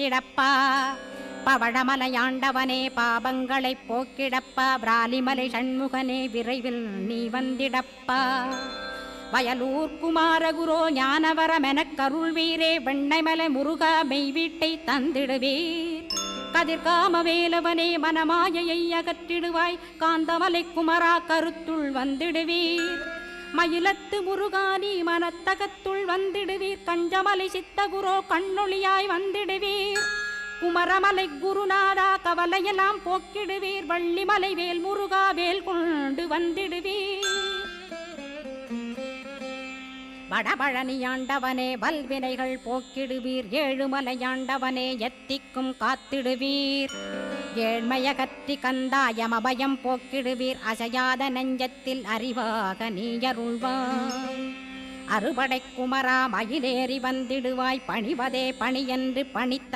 வந்திடப்பா. பவழமலையாண்டவனே பாபங்களை போக்கிடப்பா. பிராலிமலை சண்முகனே விரைவில் நீ வந்திடப்பா. வயலூர் குமாரகுரோ ஞானவரமெனக் கருள்வீரே. வெண்ணைமலை முருகா மெய் வீட்டை தந்திடுவீர். கதிர்காம வேலவனே மனமாயையை அகற்றிடுவாய். காந்தமலை குமரா கருத்துள் வந்திடுவீர். மயிலத்து முருகானி மனத்தகத்துள் வந்திடுவீர். கஞ்சமலை சித்தகுரோ கண்ணொளியாய் வந்திடுவீர். குமரமலை குருநாதா கவலையெல்லாம் போக்கிடுவீர். வள்ளிமலை வேல் முருகா வேல் கொண்டு வந்திடுவீர். வடபழனியாண்டவனே வல்வினைகள் போக்கிடுவீர். ஏழுமலையாண்டவனே எத்திக்கும் காத்திடுவீர். ஏழ்மையகற்றி கந்தாயமபயம் போக்கிடுவீர். அசையாத நெஞ்சத்தில் அறிவாக நீயருள்வாய். அறுபடை குமரா மயிலேறி வந்திடுவாய். பணிவதே பணியென்று பணித்த